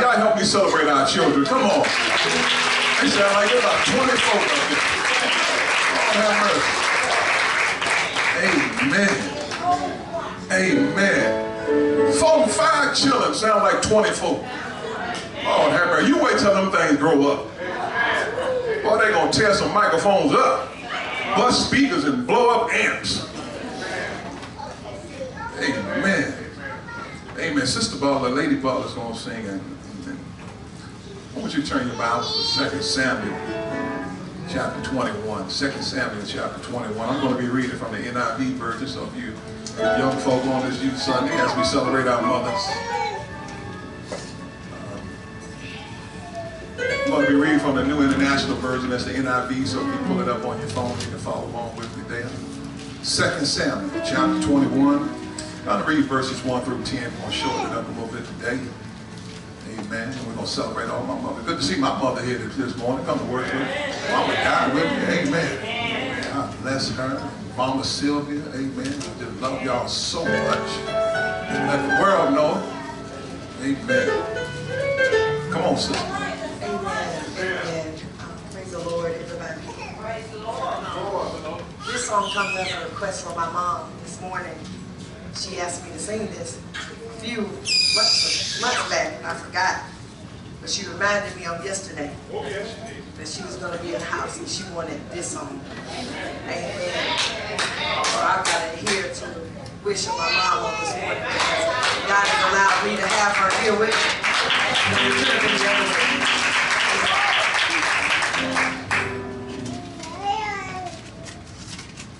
Y'all help me celebrate our children. Come on. They sound like there's about 20 folk up there. Lord have mercy. Amen. 4 and 5 children sound like 20 folk. Lord have mercy. You wait till them things grow up. Boy, they gonna tear some microphones up, bust speakers and blow up amps. Amen. Amen. Sister Butler, Lady Butler's gonna sing, and I want you to turn your Bibles to 2 Samuel chapter 21. 2 Samuel chapter 21. I'm going to be reading from the NIV version, so if you young folk on this Youth Sunday as we celebrate our mothers. I'm going to be reading from the New International Version, that's the NIV, so if you pull it up on your phone, you can follow along with me there. 2 Samuel chapter 21. I'm going to read verses 1 through 10. I'm going to shorten it up a little bit today. Amen. And we're going to celebrate all my mother. Good to see my mother here this morning. Come to work with me. Mama died with me. Amen. God bless her. Mama Sylvia. Amen. I just love y'all so much. Let the world know. Amen. Come on, sister. Amen. Praise the Lord, everybody. Praise the Lord. This song comes as a request from my mom this morning. She asked me to sing this a few months back. I forgot. But she reminded me on yesterday that she was going to be in the house and she wanted this song. Amen. So I got to adhere to the wish of my mom on this morning because God has allowed me to have her here with me.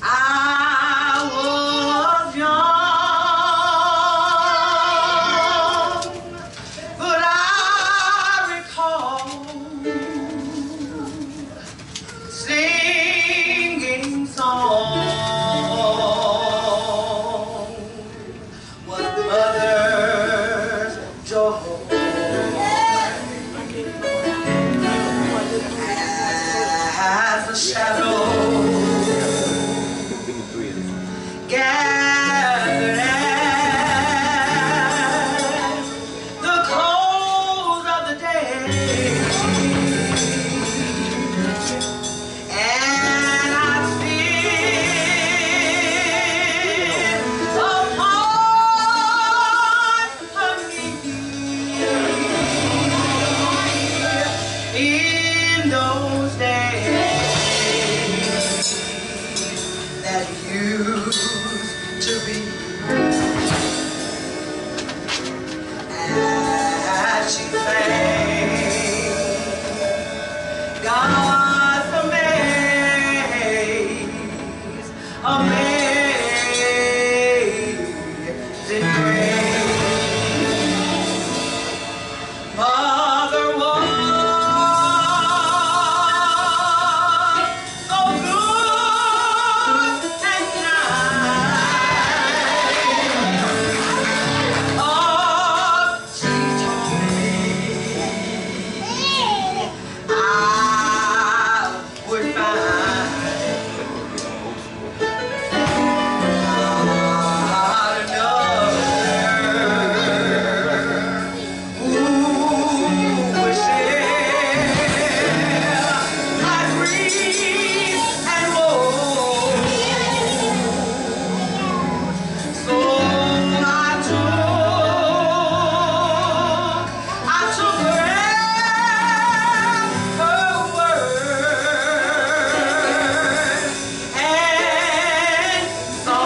I was young, but I recall singing songs was mother's joy. As a shadow gathered at the close of the day, and I sit upon her knee in those days that used to be, as she sang God's amazing grace. Mother was so good and kind. Oh, she told me I would find another who would share my grief and woe. So I took her at her word and saw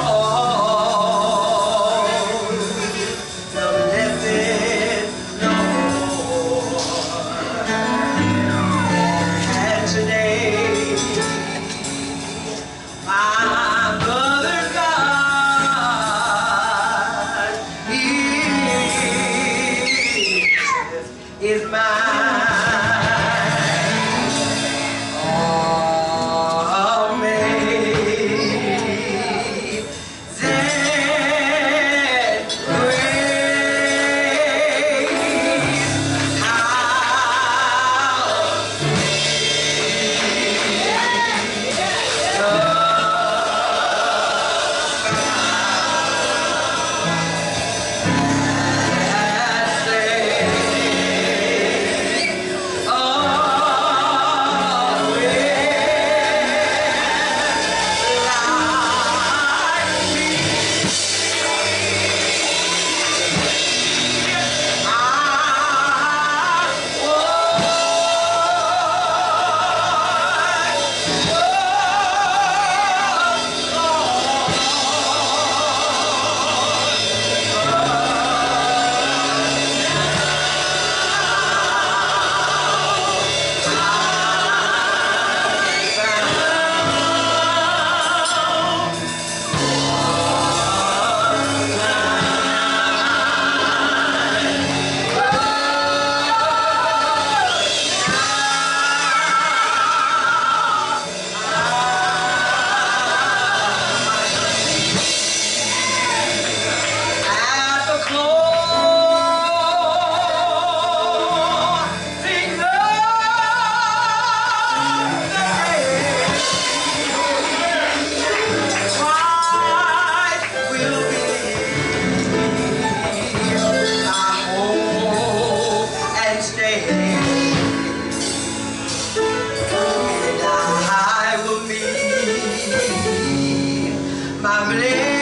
the blessed no more. And today, my mother's God is mine. Amazing grace, how sweet and I will meet my blessed.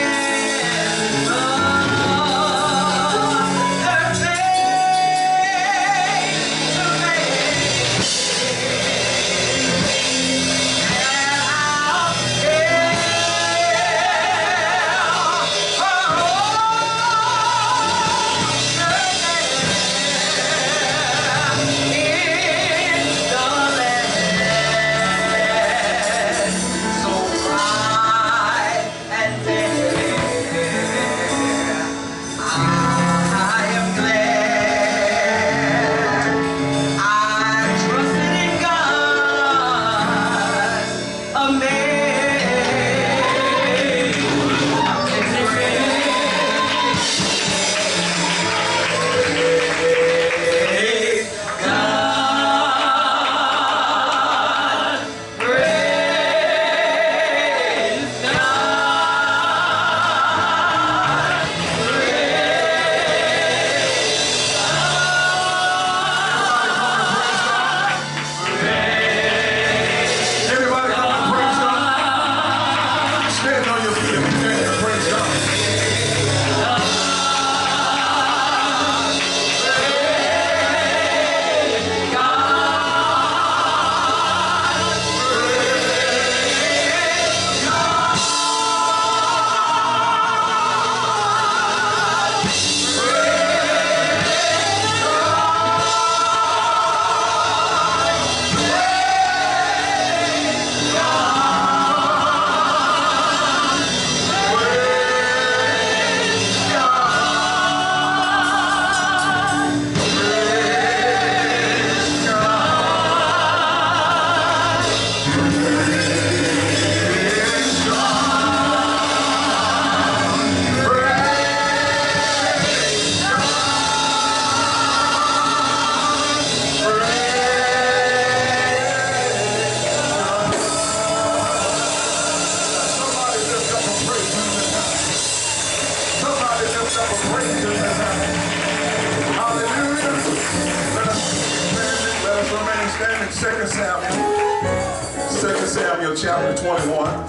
Samuel chapter 21.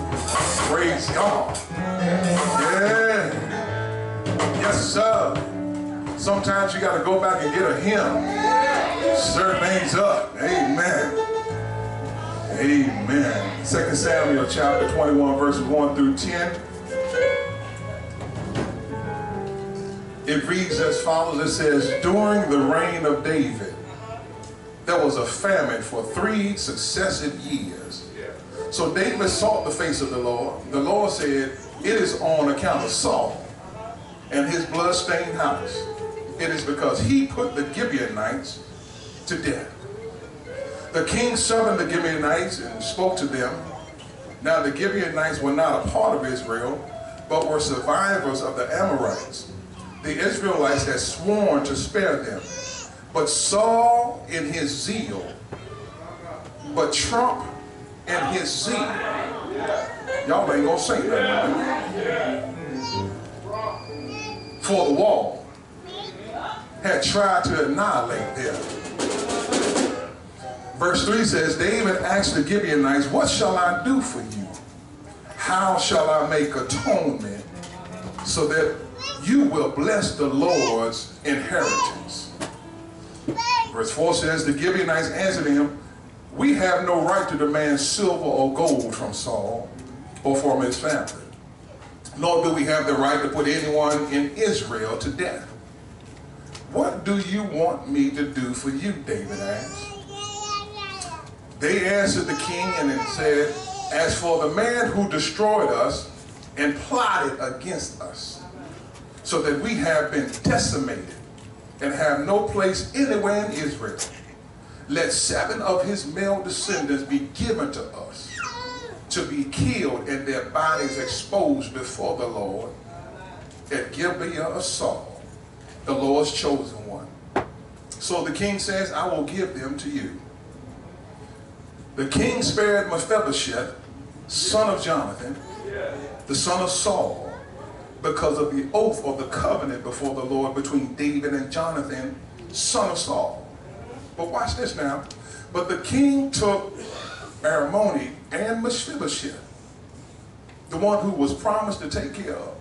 Praise God. Yeah. Yes, sir. Sometimes you got to go back and get a hymn. Stir things up. Amen. Amen. 2 Samuel chapter 21 verses 1 through 10. It reads as follows. It says, during the reign of David, there was a famine for 3 successive years. So David sought the face of the Lord. The Lord said, it is on account of Saul and his blood-stained house. It is because he put the Gibeonites to death. The king summoned the Gibeonites and spoke to them. Now the Gibeonites were not a part of Israel, but were survivors of the Amorites. The Israelites had sworn to spare them. But Saul in his zeal, but Trump in his zeal, y'all ain't gonna say that, for the wall, had tried to annihilate them. Verse 3 says, David asked the Gibeonites, what shall I do for you? How shall I make atonement so that you will bless the Lord's inheritance? Verse 4 says, the Gibeonites answered him, we have no right to demand silver or gold from Saul or from his family, nor do we have the right to put anyone in Israel to death. What do you want me to do for you? David asked. They answered the king and it said, as for the man who destroyed us and plotted against us, so that we have been decimated and have no place anywhere in Israel, let 7 of his male descendants be given to us to be killed and their bodies exposed before the Lord at Gibeah of Saul, the Lord's chosen one. So the king says, I will give them to you. The king spared Mephibosheth, son of Jonathan, the son of Saul, because of the oath of the covenant before the Lord between David and Jonathan, son of Saul. But watch this now. But the king took Aramoni and Mephibosheth, the one who was promised to take care of,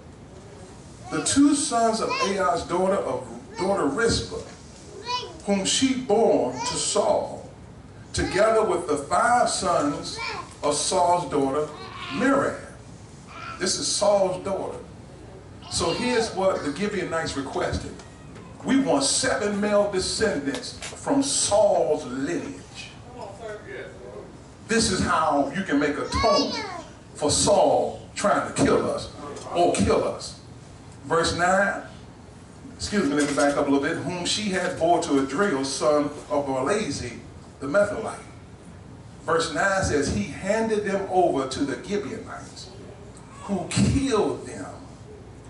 the two sons of Aiah's daughter Rizpah, whom she bore to Saul, together with the 5 sons of Saul's daughter Miriam. This is Saul's daughter. So here's what the Gibeonites requested. We want 7 male descendants from Saul's lineage. This is how you can make atonement for Saul trying to kill us or kill us. Verse 9, excuse me, let me back up a little bit. Whom she had bore to Adriel, son of Barlazi, the Metholite. Verse 9 says, he handed them over to the Gibeonites, who killed them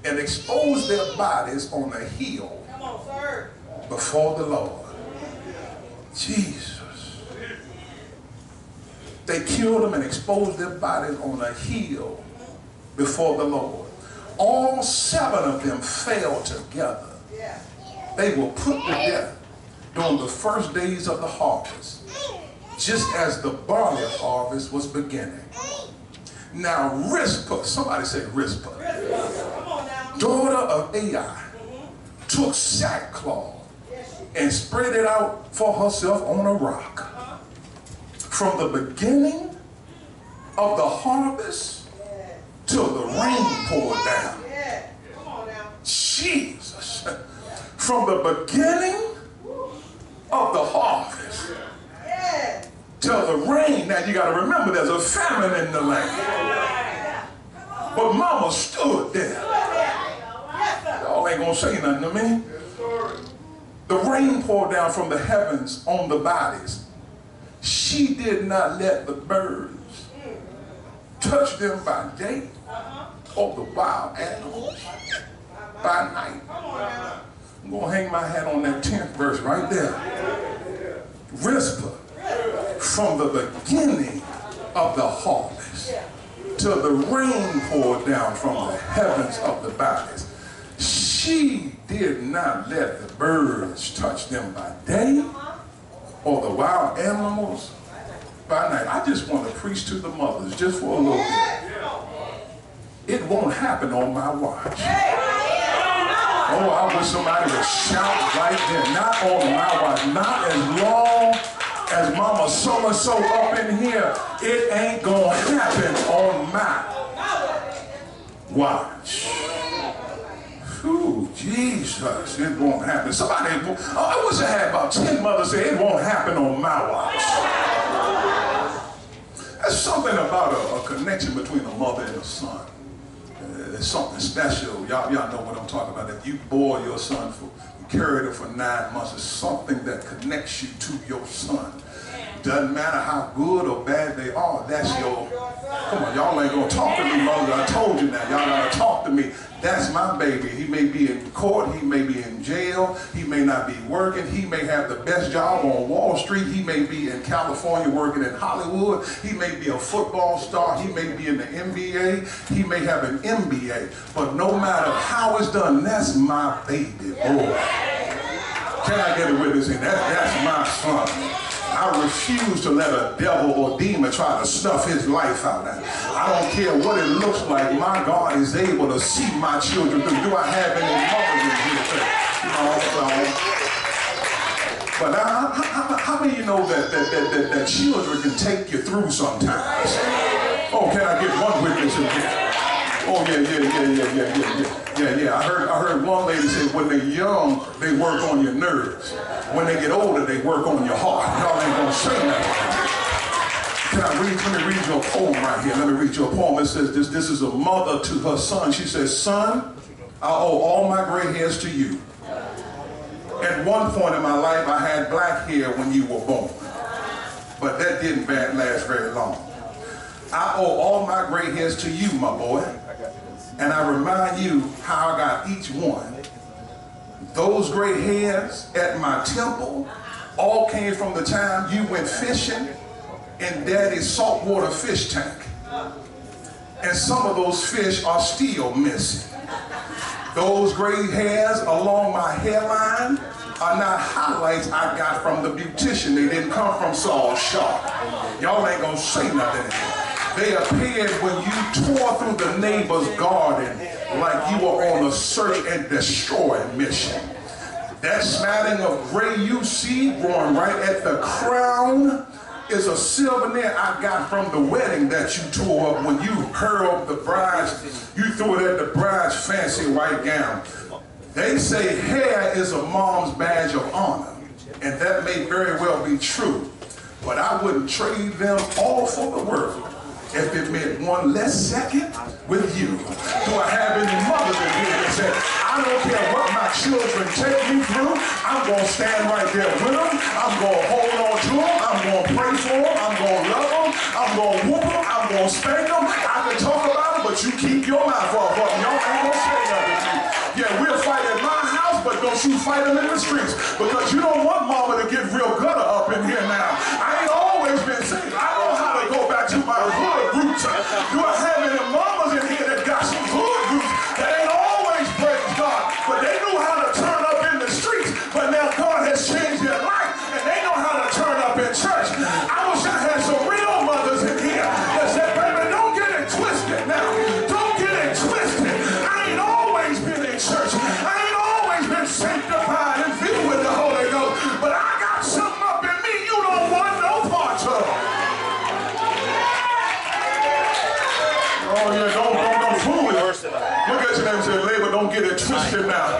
and exposed their bodies on a hill before the Lord. Jesus. They killed them and exposed their bodies on a hill before the Lord. All 7 of them fell together. They were put to death during the first days of the harvest, just as the barley harvest was beginning. Now Rizpah, somebody say Rizpah, daughter of Aiah, took sackcloth and spread it out for herself on a rock. From the beginning of the harvest till the rain poured down. Jesus. From the beginning of the harvest till the rain. Now you got to remember there's a famine in the land. But mama stood there. Y'all ain't going to say nothing to me. The rain poured down from the heavens on the bodies. She did not let the birds touch them by day or the wild animals by night. I'm going to hang my hat on that 10th verse right there. Rizpah, from the beginning of the harvest till the rain poured down from the heavens of the bodies, she did not let the birds touch them by day or the wild animals by night. I just want to preach to the mothers just for a little bit. It won't happen on my watch. Oh, I wish somebody would shout right there. Not on my watch. Not as long as mama so-and-so up in here. It ain't gonna happen on my watch. Ooh, Jesus, it won't happen. Somebody, I wish I had about 10 mothers say it won't happen on my watch. There's something about a connection between a mother and a son. There's something special. Y'all know what I'm talking about. If you bore your son, you carried him for 9 months, it's something that connects you to your son. Doesn't matter how good or bad they are, that's your, come on, y'all ain't gonna talk to me, mother. I told you now, y'all gotta talk to me. That's my baby. He may be in court, he may be in jail, he may not be working, he may have the best job on Wall Street, he may be in California working in Hollywood, he may be a football star, he may be in the NBA, he may have an MBA, but no matter how it's done, that's my baby boy. Can I get a witness in? That's my son. I refuse to let a devil or demon try to snuff his life out. I don't care what it looks like. My God is able to see my children through. Do I have any mothers in here? No. But how many of you know that children can take you through sometimes? Oh, can I get one witness in here? Oh, yeah. I heard one lady say when they're young, they work on your nerves. When they get older, they work on your heart. Y'all ain't gonna say nothing. Let me read you a poem right here. Let me read you a poem. It says this is a mother to her son. She says, son, I owe all my gray hairs to you. At one point in my life, I had black hair when you were born. But that didn't last very long. I owe all my gray hairs to you, my boy. And I remind you how I got each one. Those gray hairs at my temple all came from the time you went fishing in Daddy's saltwater fish tank. And some of those fish are still missing. Those gray hairs along my hairline are not highlights I got from the beautician. They didn't come from Saul's shop. Y'all ain't gonna say nothing. They appeared when you tore through the neighbor's garden like you were on a search and destroy mission. That smatting of gray you see growing right at the crown is a souvenir I got from the wedding that you tore up when you hurled the bride's, you threw it at the bride's fancy white gown. They say hair is a mom's badge of honor, and that may very well be true, but I wouldn't trade them all for the world if it meant one less second with you. Do I have any mothers in here that say, I don't care what my children take me through, I'm going to stand right there with them, I'm going to hold on to them, I'm going to pray for them, I'm going to love them, I'm going to whoop them, I'm going to spank them. I can talk about them, but you keep your mouth off of them. Y'all ain't going to say nothing to me. Yeah, we'll fight at my house, but don't you fight them in the streets, because you don't want mama to get real gutter up in here now. I ain't always been saying, I know how to go back to my hood roots. Do I have any mamas in here that got some hood roots that ain't always praise God, but they knew how to turn up in the streets, but now God has changed their life, and they know how to turn up in church. I wish I had some real mothers in here that said, baby, don't get it twisted now. Don't get it twisted. I ain't always been in church. I ain't always been sanctified and filled with the Holy Ghost, but I got something up in me you don't want no parts of. Oh yeah, don't fool with it. Look at your name and say, labor, don't get it twisted now.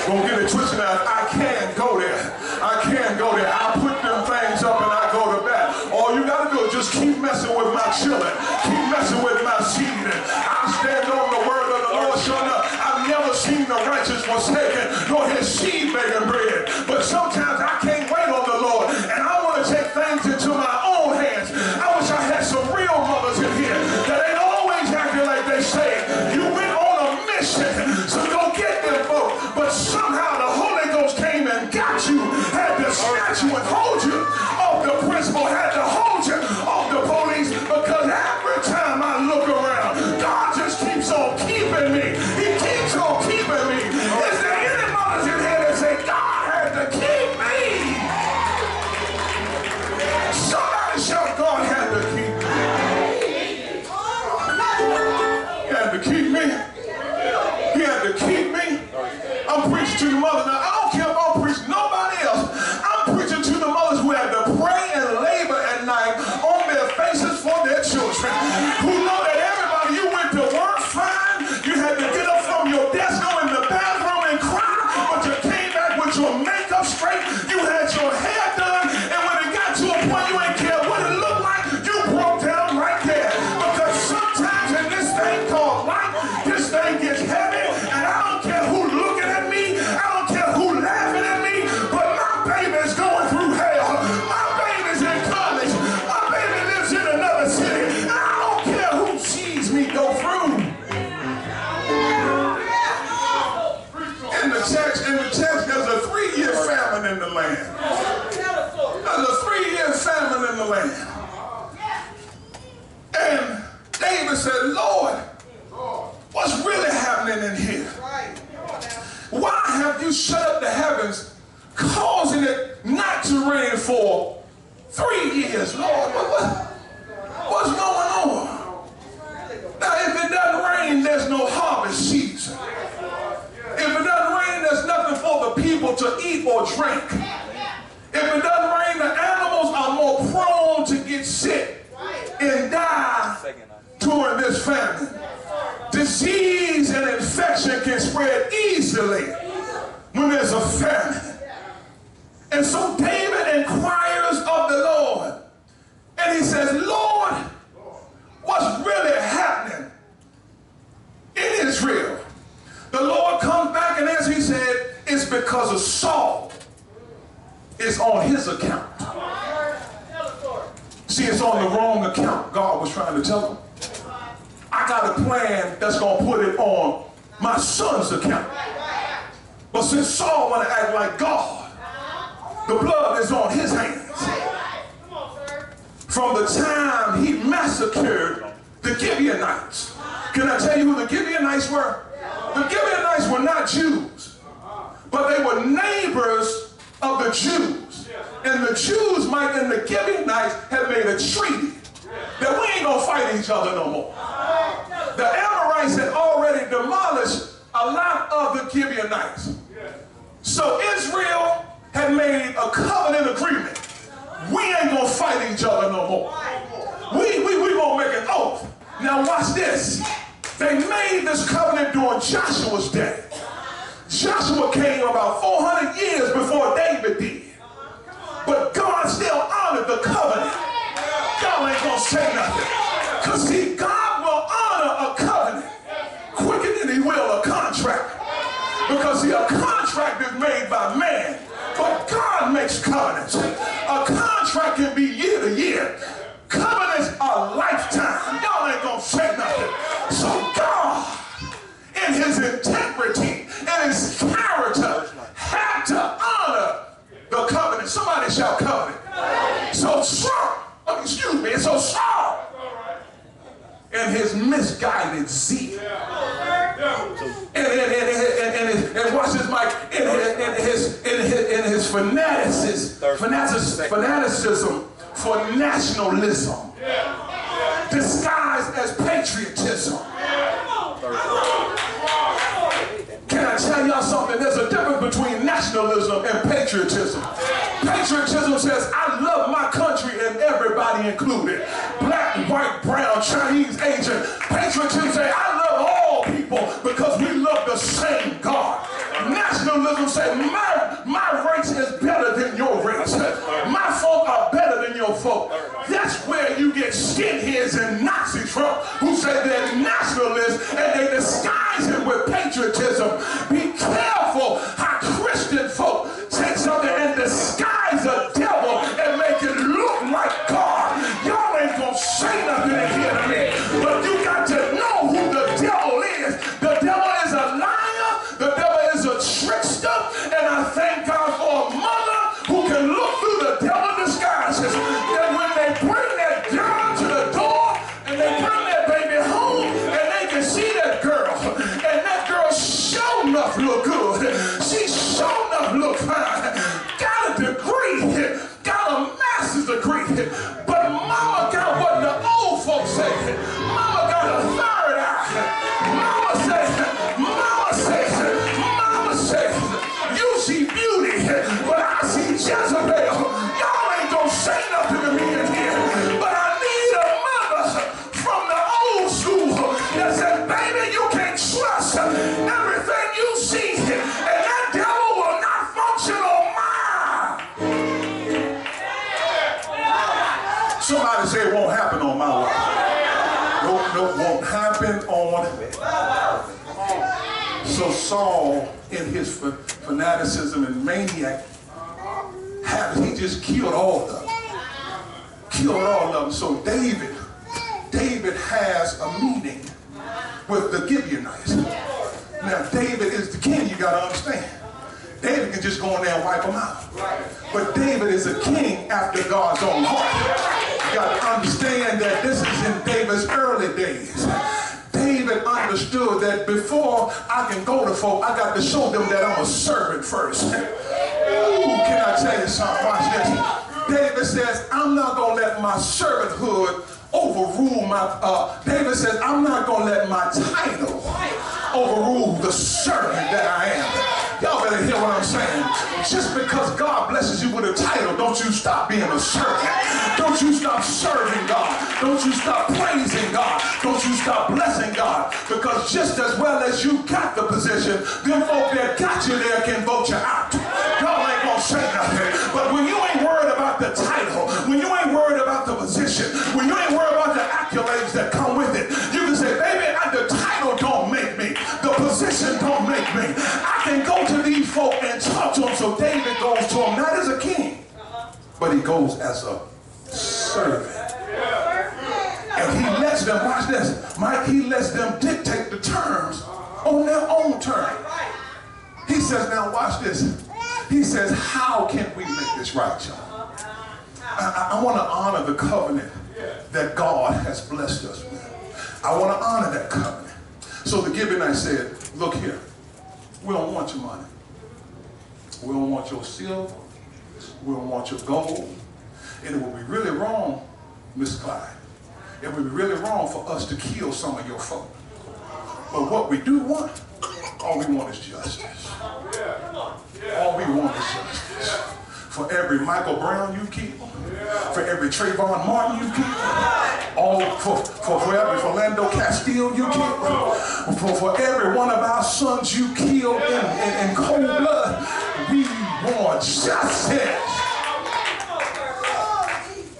Don't get it twisted now. I can go there. I can go there. I put them things up and I go to bat. All you gotta do is just keep messing with my children. Keep messing with my seed. And I stand on the word of the Lord. Sure enough, I've never seen the righteous forsaken, nor his seed begging bread. But sometimes I can't wait on the Lord, and I want to take things into my own hands. I wish I had some real mothers in here that ain't always acting like they say. You went on a mission, so go get them folk. But somehow the Holy Ghost came and got you, had to snatch you and hold you off the principal, had to hold you off the police, because every time I look around, God just keeps on keeping me. He keeps on keeping me. Is there any mothers in here that say, God had to keep me? Somebody shout, God had to keep me. He had to keep me. He had to keep me. I'm preaching to the mother now. I don't care if I'm preaching nobody else. I'm preaching to the mothers who had to pray and labor at night on their faces for their children, who know that everybody, you went to work fine, you had to get up from your desk, go in the bathroom and cry, but you came back with your makeup straight, you had your hair done, and when it got to a point you ain't care what it looked like, you broke down right there. Because sometimes in this thing called life, this thing gets heavy, and I don't care who looking at me, I don't care who laughing at me, but my baby's going through hell. My baby's in college. My baby lives in another city, and I don't care who sees me go through. In the text, there's a 3-year famine in the land. There's a 3-year famine in the land. And David said, Lord, what's really happening in here? Why have you shut up the heavens, causing it not to rain for 3 years? Lord, what's going on? Now, if it doesn't rain, there's no harvest season. If it doesn't rain, there's nothing for the people to eat or drink. If it doesn't rain, the animals are more prone to get sick and die during this famine. Disease and infection can spread easily when there's a famine. And so David inquires of the Lord, and he says, Lord, what's really happening in Israel? The Lord comes back and as he said, it's because of Saul. It's on his account. See, it's on the wrong account, God was trying to tell him. I got a plan that's going to put it on my son's account. But since Saul want to act like God, the blood is on his hands. From the time he massacred the Gibeonites. Can I tell you who the Gibeonites were? The Gibeonites were not Jews, but they were neighbors the Jews. And the Jews and the Gibeonites had made a treaty that we ain't gonna fight each other no more. The Amorites had already demolished a lot of the Gibeonites. So Israel had made a covenant agreement. We ain't gonna fight each other no more. We gonna make an oath. Now watch this. They made this covenant during Joshua's day. Joshua came about 400 years before David did. But God still honored the covenant. Y'all ain't gonna say nothing. Because see, God will honor a covenant quicker than he will a contract. Because see, a contract is made by man, but God makes covenants. A contract can be year to year. Covenants are lifetime. Y'all ain't gonna say nothing. So God, in his integrity and his character, had to honor the covenant. Somebody shout covenant. So Saul, in his misguided zeal, and watch this, Mike, in his fanaticism for nationalism, disguised as patriotism. Can I tell y'all something? There's a difference between nationalism and patriotism. Patriotism says, I love my country and everybody included. Black, white, brown, Chinese, Asian. Patriotism says, I love all people because we love the same God. Nationalism says, my race is better than your race. My folk are better than your folk. That's where you get skinheads and Nazis from, who say they're nationalists and they disguise it with patriotism. Be careful how Christian folk take something and disguise a devil and make it look like God. Y'all ain't gonna say nothing in here to me, but you got to know who the devil is. The devil is a liar. The devil is a trickster. And I thank God for a mother who can look through the devil disguises. And when they bring that girl to the door and they bring that baby home and they can see that girl, and that girl sure enough look good. She sure enough look fine. Got a degree, got a master's degree. But mama got what the old folks say. Mama got a third eye. Mama says, you see beauty, but I see Jezebel. Y'all ain't gonna say nothing to me in here. But I need a mother from the old school that says, baby, you can trust everything you see, and that devil will not function on mine. Somebody say it won't happen on my life. No, won't happen on. So Saul, in his fanaticism and maniac, he just killed all of them. Killed all of them. So David has a meeting with the Gibeonites. Now David is the king, you gotta understand. David can just go in there and wipe them out. But David is a king after God's own heart. You got to understand that this is in David's early days. David understood that before I can go to folk, I got to show them that I'm a servant first. Ooh, can I tell you something? Watch this. David says, I'm not going to let my servanthood overrule my, David says, I'm not going to let my title overrule the servant that I am. Y'all better hear what I'm saying. Just because God blesses you with a title, don't you stop being a servant. Don't you stop serving God. Don't you stop praising God. Don't you stop blessing God. Because just as well as you got the position, them folk that got you there can vote you out. Y'all ain't gonna say nothing. But when you ain't worried about the title, when you ain't worried about the position, when you ain't worried about the accolades that come with it, you can say, baby, the title don't make me. The position don't make me. I can go to these folk and talk to them. So David goes to him not as a king, but he goes as a servant. And he lets them, watch this, Mike, he lets them dictate the terms on their own terms. He says, now watch this. He says, how can we make this right, y'all? I want to honor the covenant that God has blessed us with. I want to honor that covenant. So the Gibeonites said, look here, we don't want your money. We don't want your silver. We don't want your gold. And it would be really wrong, Miss Clyde. It would be really wrong for us to kill some of your folk. But what we do want, all we want is justice. All we want is justice. For every Michael Brown you kill, for every Trayvon Martin you kill, all for every Philando Castile you kill, for every one of our sons you killed in cold blood, we want justice.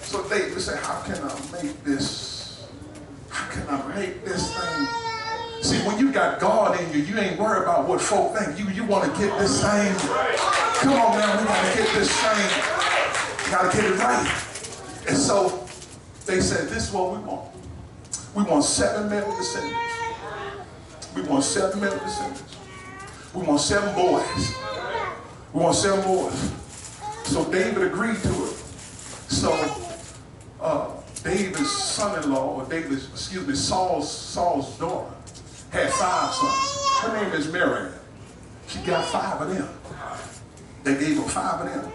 So David said, how can I make this? How can I make this thing? See, when you got God in you, you ain't worried about what folk think. You want to get this thing. Come on now, we got to get this thing. Got to get it right. And so they said, this is what we want. We want 7 male descendants. We want 7 male descendants. We want 7 boys. We want 7 boys. So David agreed to it. So David's son-in-law, or Saul's daughter, had 5 sons. Her name is Miriam. She got 5 of them. They gave her 5 of them.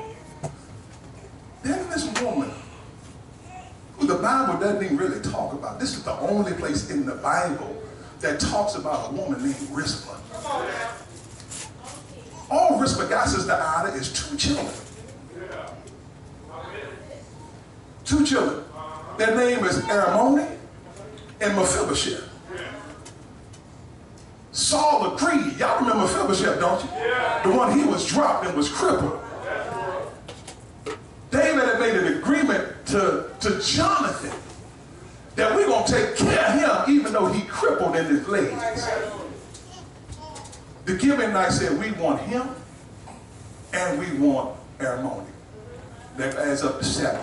Then this woman, who the Bible doesn't even really talk about, this is the only place in the Bible that talks about a woman named Rizpah. All Rizpah got, Sister Ida, is 2 children. 2 children. Their name is Aramoni and Mephibosheth. Saul agreed. Y'all remember Mephibosheth, don't you? The one he was dropped and was crippled. David had made an agreement to Jonathan that we're going to take care of him even though he crippled in his legs. The Gibeonites said, we want him and we want Aramoni. That adds up to 7.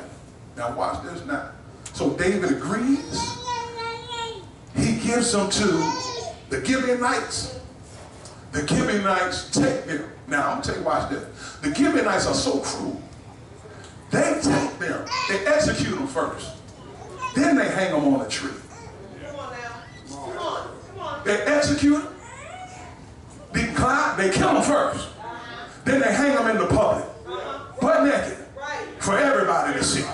Now watch this now. So David agrees. He gives them to the Gibeonites. The Gibeonites take them. Now I'm going to tell you, watch this. The Gibeonites are so cruel. They take them. They execute them first. Then they hang them on a tree. Come on now. Come on. They execute them. They kill them first. Then they hang them in the public. Butt naked. For everybody to see.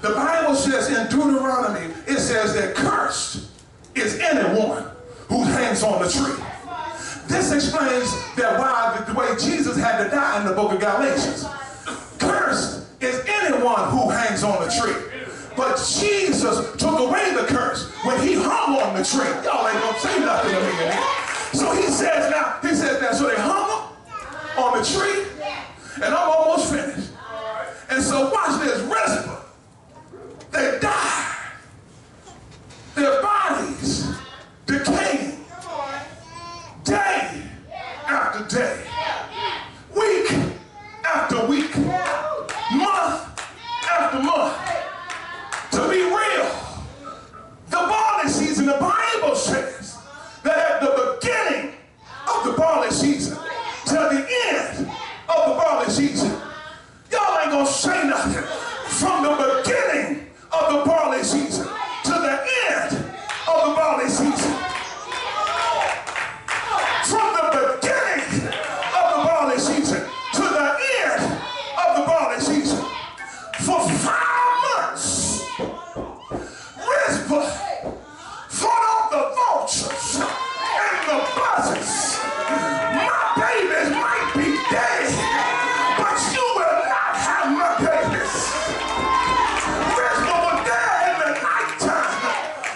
The Bible says in Deuteronomy, it says that cursed is anyone who hangs on the tree. This explains that why the way Jesus had to die in the book of Galatians. Cursed is anyone who hangs on the tree. But Jesus took away the curse when he hung on the tree. Y'all ain't gonna say nothing to me in here. So he says now, so they hung him on the tree, and I'm almost finished. And so watch this, Rizpah. They died. Their bodies decaying day after day, week after week, month after month. To be real, the barley season, the Bible says that at the beginning of the barley season to the end of the barley season, y'all ain't gonna say nothing. From the beginning of the barley season to the end of the barley season. From the beginning of the barley season to the end of the barley season. For 5 months, Rizpah fought off the vultures and the buzzards. My babies might be dead, but you will not have my babies. Rizpah was there in the nighttime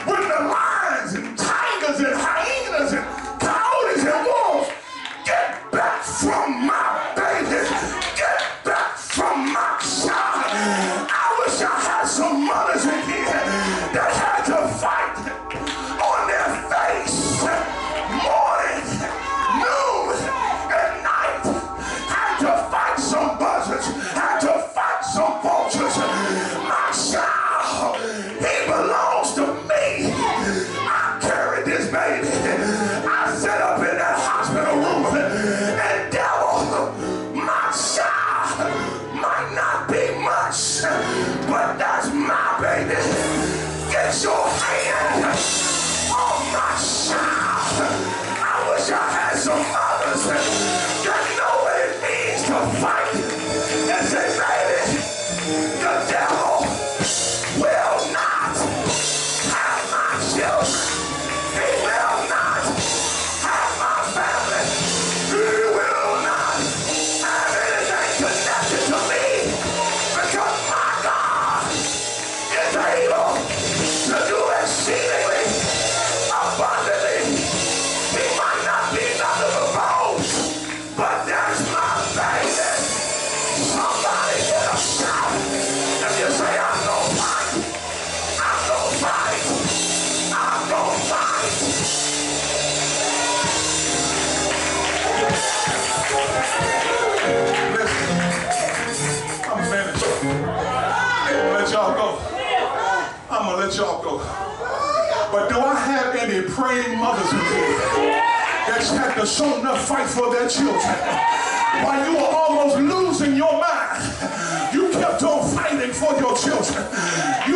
when the lions and tigers and hyenas and coyotes and wolves get back from my babies. Get back from my child. I wish I had some mothers in here that had to fight on their face morning, noon, and night. Had to fight some buzzards. Had to fight some vultures. My child, he belongs to me. I carried this baby. I sat up in that hospital room and devil, my child might not be much, but that's my baby. Get your hand on my child. I wish I had some others that know what it means to fight and say, will not have my children. He will not have my family. He will not have anything connected to me, because my God is able to do exceedingly abundantly. He might not be none of the bones, but that's my baby. Somebody get a shout. If you say, I'm gonna fight, I'm gonna fight, I'm gonna fight. Listen, I'm finished. I'm gonna let y'all go. I'm gonna let y'all go. But do I have any praying mothers in here that's had to show enough fight for their children? While you were almost losing your mind, you kept on fighting for your children. You